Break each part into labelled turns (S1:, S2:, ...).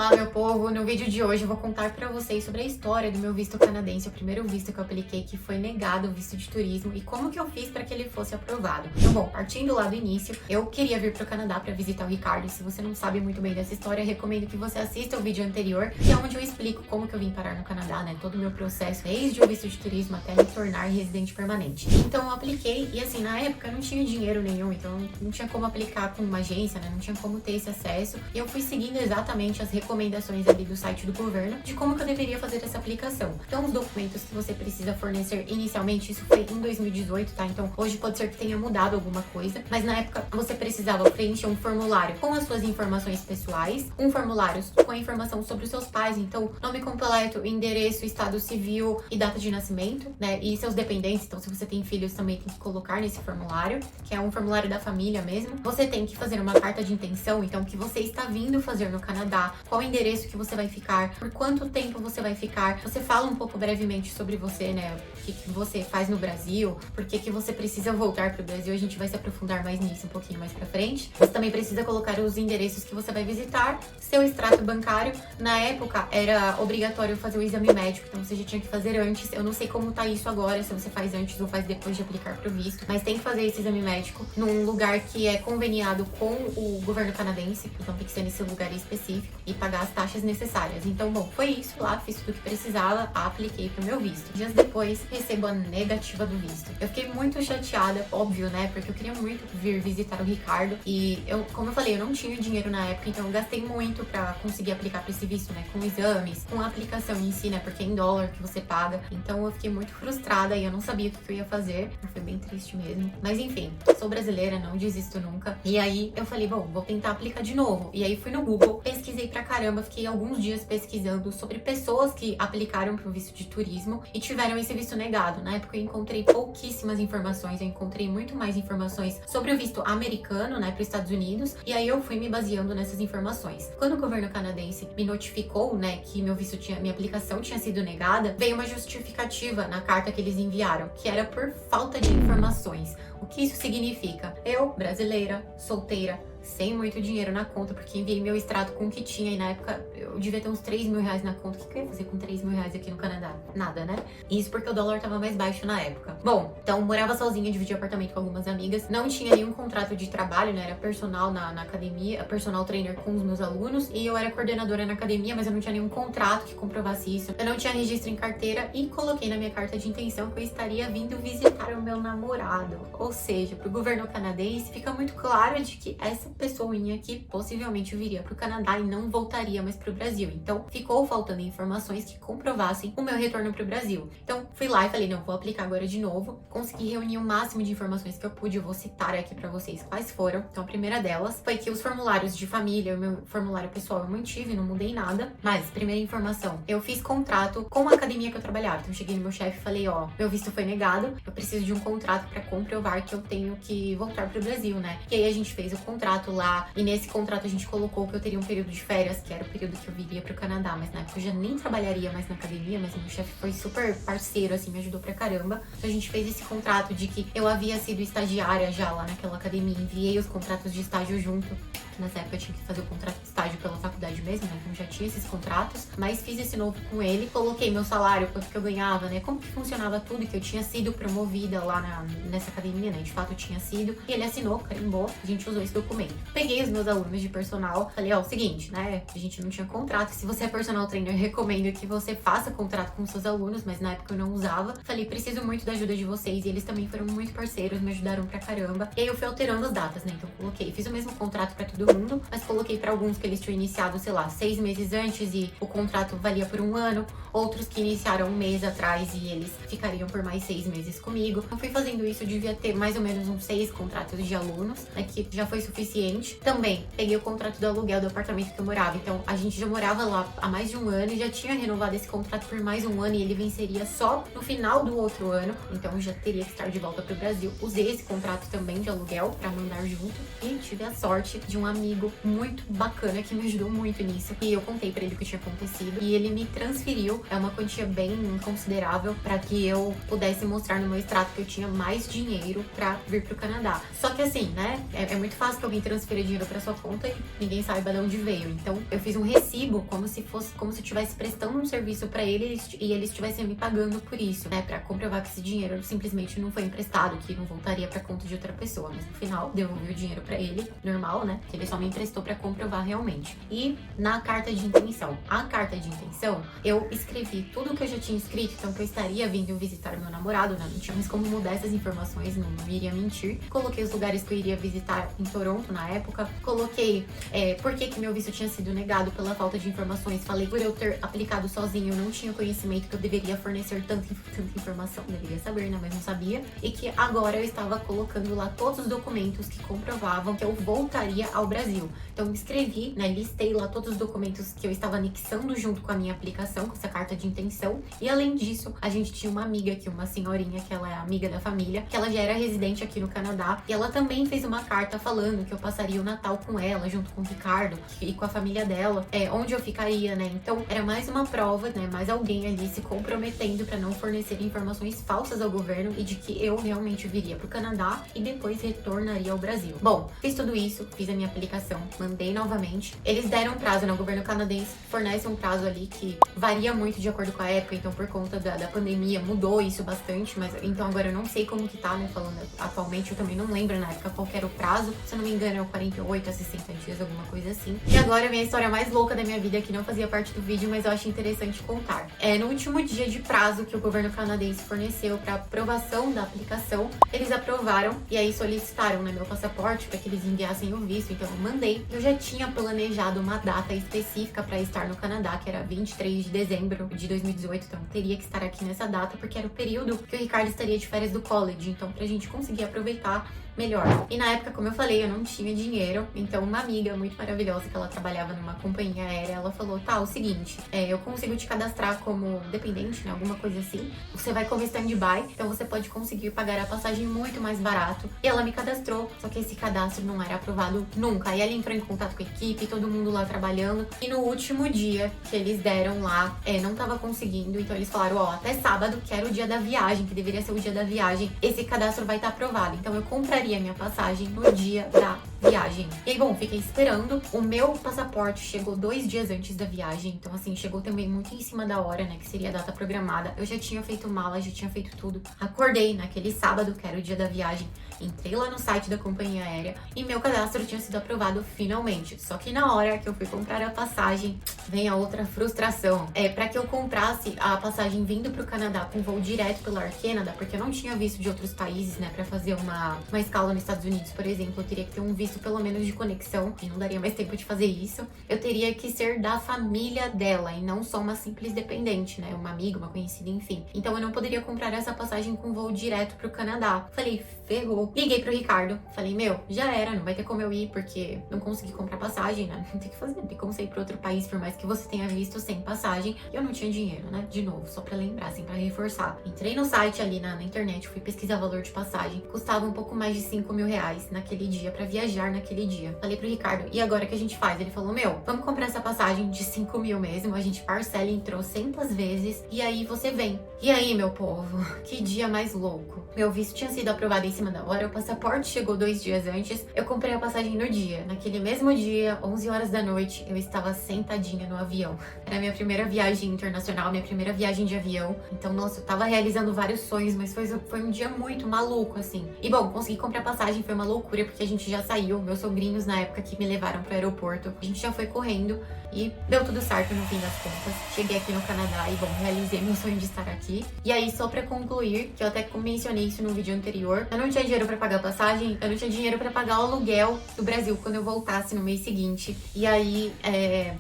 S1: Olá, meu povo! No vídeo de hoje eu vou contar pra vocês sobre a história do meu visto canadense, o primeiro visto que eu apliquei que foi negado, o visto de turismo, e como que eu fiz para que ele fosse aprovado. Então, bom, partindo lá do início, eu queria vir pro Canadá para visitar o Ricardo, e se você não sabe muito bem dessa história, recomendo que você assista o vídeo anterior, que é onde eu explico como que eu vim parar no Canadá, né, todo o meu processo, desde o visto de turismo até me tornar residente permanente. Então, eu apliquei, e assim, na época eu não tinha dinheiro nenhum, então não tinha como aplicar com uma agência, né, não tinha como ter esse acesso, e eu fui seguindo exatamente as recomendações ali do site do governo de como que eu deveria fazer essa aplicação. Então, os documentos que você precisa fornecer inicialmente, isso foi em 2018, tá? Então, hoje pode ser que tenha mudado alguma coisa, mas na época você precisava preencher um formulário com as suas informações pessoais, um formulário com a informação sobre os seus pais, então, nome completo, endereço, estado civil e data de nascimento, né? E seus dependentes, então, se você tem filhos, também tem que colocar nesse formulário, que é um formulário da família mesmo. Você tem que fazer uma carta de intenção, então, que você está vindo fazer no Canadá, qual o endereço que você vai ficar, por quanto tempo você vai ficar. Você fala um pouco brevemente sobre você, né? O que você faz no Brasil, por que você precisa voltar para o Brasil. A gente vai se aprofundar mais nisso um pouquinho mais pra frente. Você também precisa colocar os endereços que você vai visitar, seu extrato bancário. Na época, era obrigatório fazer o exame médico, então você já tinha que fazer antes. Eu não sei como tá isso agora, se você faz antes ou faz depois de aplicar pro visto, mas tem que fazer esse exame médico num lugar que é conveniado com o governo canadense, então tem que ser nesse lugar específico e pagar as taxas necessárias. Então, bom, foi isso lá, fiz tudo o que precisava, apliquei pro meu visto. Dias depois, recebo a negativa do visto. Eu fiquei muito chateada, óbvio, né, porque eu queria muito vir visitar o Ricardo e eu, como eu falei, eu não tinha dinheiro na época, então eu gastei muito pra conseguir aplicar pra esse visto, né, com exames, com a aplicação em si, né, porque é em dólar que você paga. Então eu fiquei muito frustrada e eu não sabia o que eu ia fazer. Foi bem triste mesmo. Mas enfim, sou brasileira, não desisto nunca. E aí eu falei, bom, vou tentar aplicar de novo. E aí fui no Google, pesquisei pra caramba, fiquei alguns dias pesquisando sobre pessoas que aplicaram pro visto de turismo e tiveram esse visto negado. Na época eu encontrei pouquíssimas informações, eu encontrei muito mais informações sobre o visto americano, né, para os Estados Unidos, e aí eu fui me baseando nessas informações. Quando o governo canadense me notificou, né, que minha aplicação tinha sido negada, veio uma justificativa na carta que eles enviaram, que era por falta de informações. O que isso significa? Eu, brasileira, solteira, sem muito dinheiro na conta, porque enviei meu extrato com o que tinha, e na época eu devia ter uns 3 mil reais na conta. O que eu ia fazer com 3 mil reais aqui no Canadá? Nada, né? Isso porque o dólar tava mais baixo na época. Bom, então morava sozinha, dividia apartamento com algumas amigas, não tinha nenhum contrato de trabalho, né? Era personal na academia, personal trainer com os meus alunos, e eu era coordenadora na academia, mas eu não tinha nenhum contrato que comprovasse isso. Eu não tinha registro em carteira e coloquei na minha carta de intenção que eu estaria vindo visitar o meu namorado. Ou seja, pro governo canadense fica muito claro de que essa pessoinha que possivelmente viria pro Canadá e não voltaria mais pro Brasil. Então, ficou faltando informações que comprovassem o meu retorno pro Brasil. Então, fui lá e falei, não, vou aplicar agora de novo. Consegui reunir o máximo de informações que eu pude. Eu vou citar aqui pra vocês quais foram. Então, a primeira delas foi que os formulários de família, o meu formulário pessoal eu mantive, não mudei nada. Mas, primeira informação, eu fiz contrato com a academia que eu trabalhava. Então, cheguei no meu chefe e falei, ó, meu visto foi negado, eu preciso de um contrato pra comprovar que eu tenho que voltar pro Brasil, né? E aí a gente fez o contrato lá, e nesse contrato a gente colocou que eu teria um período de férias, que era o período que eu viria pro Canadá, mas na época eu já nem trabalharia mais na academia, mas meu chefe foi super parceiro, assim, me ajudou pra caramba. Então a gente fez esse contrato de que eu havia sido estagiária já lá naquela academia, enviei os contratos de estágio junto. Nessa época eu tinha que fazer o contrato de estágio pela faculdade mesmo, né? Então já tinha esses contratos, mas fiz esse novo com ele, coloquei meu salário, quanto que eu ganhava, né? Como que funcionava tudo, que eu tinha sido promovida lá nessa academia, né? De fato eu tinha sido. E ele assinou, carimbou, a gente usou esse documento. Peguei os meus alunos de personal, falei, ó, o seguinte, né? A gente não tinha contrato, se você é personal trainer, eu recomendo que você faça contrato com seus alunos, mas na época eu não usava. Falei, preciso muito da ajuda de vocês, e eles também foram muito parceiros, me ajudaram pra caramba. E aí eu fui alterando as datas, né? Então coloquei, fiz o mesmo contrato pra todo mundo, mas coloquei pra alguns que eles tinham iniciado, sei lá, 6 meses antes e o contrato valia por 1 ano, outros que iniciaram 1 mês atrás e eles ficariam por mais 6 meses comigo. Eu fui fazendo isso, devia ter mais ou menos uns 6 contratos de alunos, né, que já foi suficiente. Também peguei o contrato do aluguel do apartamento que eu morava, então a gente já morava lá há mais de 1 ano e já tinha renovado esse contrato por mais 1 ano e ele venceria só no final do outro ano, então eu já teria que estar de volta pro Brasil. Usei esse contrato também de aluguel pra mandar junto e tive a sorte de um amigo muito bacana que me ajudou muito nisso. E eu contei pra ele o que tinha acontecido e ele me transferiu, é uma quantia bem considerável, pra que eu pudesse mostrar no meu extrato que eu tinha mais dinheiro pra vir pro Canadá. Só que assim, né, é muito fácil que alguém transfira dinheiro pra sua conta e ninguém saiba de onde veio. Então, eu fiz um recibo como se eu estivesse prestando um serviço pra eles e eles estivessem me pagando por isso, né? Pra comprovar que esse dinheiro simplesmente não foi emprestado, que não voltaria pra conta de outra pessoa. Mas no final, devolvi o dinheiro pra ele, normal, né? Ele só me emprestou pra comprovar realmente. E na carta de intenção. A carta de intenção, eu escrevi tudo que eu já tinha escrito, então que eu estaria vindo visitar meu namorado, né? Não tinha mais como mudar essas informações, não iria mentir. Coloquei os lugares que eu iria visitar em Toronto na época. Coloquei por que meu visto tinha sido negado pela falta de informações. Falei por eu ter aplicado sozinho, eu não tinha conhecimento que eu deveria fornecer tanta informação. Deveria saber, né? Mas não sabia. E que agora eu estava colocando lá todos os documentos que comprovavam que eu voltaria ao Brasil. Então escrevi, né? Listei lá todos os documentos que eu estava anexando junto com a minha aplicação, com essa carta de intenção. E além disso, a gente tinha uma amiga aqui, uma senhorinha, que ela é amiga da família, que ela já era residente aqui no Canadá. E ela também fez uma carta falando que eu passaria o Natal com ela, junto com o Ricardo e com a família dela, onde eu ficaria, né? Então era mais uma prova, né? Mais alguém ali se comprometendo para não fornecer informações falsas ao governo e de que eu realmente viria pro Canadá e depois retornaria ao Brasil. Bom, fiz tudo isso, fiz a minha aplicação, mandei novamente. Eles deram um prazo, né? O governo canadense fornece um prazo ali que varia muito de acordo com a época, então por conta da pandemia mudou isso bastante, mas então agora eu não sei como que tá, né? Falando atualmente, eu também não lembro na época qual era o prazo, se eu não me engano é 48 a 60 dias, alguma coisa assim. E agora vem a história mais louca da minha vida, que não fazia parte do vídeo, mas eu acho interessante contar. No último dia de prazo que o governo canadense forneceu para aprovação da aplicação, eles aprovaram e aí solicitaram, né, meu passaporte para que eles enviassem o visto, então eu mandei. Eu já tinha planejado uma data específica para estar no Canadá, que era 23 de dezembro de 2018, então eu teria que estar aqui nessa data, porque era o período que o Ricardo estaria de férias do college, então pra gente conseguir aproveitar melhor. E na época, como eu falei, eu não tinha dinheiro, então uma amiga muito maravilhosa que ela trabalhava numa companhia aérea, ela falou, tá, o seguinte, eu consigo te cadastrar como dependente, né, alguma coisa assim, você vai como stand-by, então você pode conseguir pagar a passagem muito mais barato. E ela me cadastrou, só que esse cadastro não era aprovado nunca. Aí ela entrou em contato com a equipe, todo mundo lá trabalhando, e no último dia que eles deram lá, não tava conseguindo, então eles falaram, ó, até sábado, que era o dia da viagem, que deveria ser o dia da viagem, esse cadastro vai estar aprovado. Então eu compraria a minha passagem no dia da viagem. E aí, bom, fiquei esperando. O meu passaporte chegou 2 dias antes da viagem, então assim, chegou também muito em cima da hora, né, que seria a data programada. Eu já tinha feito mala, já tinha feito tudo. Acordei naquele sábado, que era o dia da viagem, entrei lá no site da companhia aérea e meu cadastro tinha sido aprovado finalmente. Só que na hora que eu fui comprar a passagem, vem a outra frustração. Para que eu comprasse a passagem vindo pro Canadá com voo direto pelo Air Canada, porque eu não tinha visto de outros países, né, para fazer uma escala nos Estados Unidos, por exemplo, eu teria que ter um visto pelo menos de conexão, e não daria mais tempo de fazer isso. Eu teria que ser da família dela e não só uma simples dependente, né, uma amiga, uma conhecida, enfim. Então eu não poderia comprar essa passagem com voo direto pro Canadá. Falei, ferrou. Liguei pro Ricardo, falei, meu, já era, não vai ter como eu ir, porque não consegui comprar passagem, né, não tem que fazer, não tem como sair pra outro país, por mais que você tenha visto sem passagem. Eu não tinha dinheiro, né, de novo, só pra lembrar, assim, pra reforçar. Entrei no site ali na internet, fui pesquisar valor de passagem, custava um pouco mais de 5 mil reais naquele dia, pra viajar naquele dia. Falei pro Ricardo, e agora o que a gente faz? Ele falou, meu, vamos comprar essa passagem de 5 mil mesmo, a gente parcela em trocentas vezes, e aí você vem. E aí, meu povo, que dia mais louco. Meu visto tinha sido aprovado em cima da hora, o passaporte chegou 2 dias antes, eu comprei a passagem no dia. Naquele mesmo dia, 11 horas da noite, eu estava sentadinha no avião. Era a minha primeira viagem internacional, minha primeira viagem de avião. Então, nossa, eu tava realizando vários sonhos, mas foi um dia muito maluco, assim. E bom, consegui comprar a passagem, foi uma loucura, porque a gente já saiu, meus sobrinhos na época que me levaram pro aeroporto, a gente já foi correndo e deu tudo certo no fim das contas. Cheguei aqui no Canadá e, bom, realizei meu sonho de estar aqui. E aí, só pra concluir, que eu até mencionei isso no vídeo anterior, eu não tinha dinheiro pra pagar a passagem, eu não tinha dinheiro pra pagar o aluguel do Brasil quando eu voltasse no mês seguinte. E aí,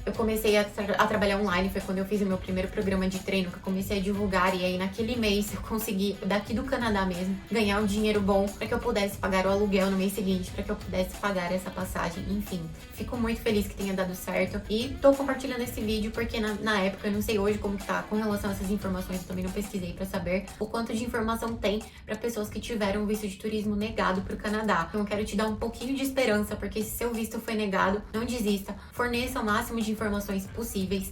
S1: eu comecei a trabalhar online, foi quando eu fiz o meu primeiro programa de treino, que eu comecei a divulgar, e aí naquele mês eu consegui, daqui do Canadá mesmo, ganhar um dinheiro bom pra que eu pudesse pagar o aluguel no mês seguinte, pra que eu pudesse pagar essa passagem, enfim. Fico muito feliz que tenha dado certo e tô compartilhando esse vídeo porque na época, eu não sei hoje como que tá com relação a essas informações, eu também não pesquisei pra saber o quanto de informação tem pra pessoas que tiveram visto de turismo negado pro Canadá. Então eu quero te dar um pouquinho de esperança, porque se seu visto foi negado, não desista, forneça o máximo de informações possíveis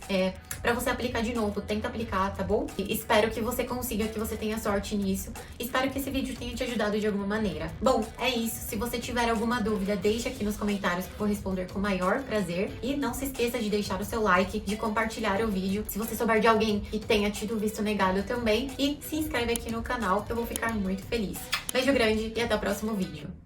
S1: pra você aplicar de novo, tenta aplicar, tá bom? E espero que você consiga, que você tenha sorte nisso. Espero que esse vídeo tenha te ajudado de alguma maneira. Bom, é isso. Se você tiver alguma dúvida dúvida, deixe aqui nos comentários que eu vou responder com o maior prazer. E não se esqueça de deixar o seu like, de compartilhar o vídeo, se você souber de alguém que tenha tido visto negado também. E se inscreve aqui no canal, que eu vou ficar muito feliz. Beijo grande e até o próximo vídeo.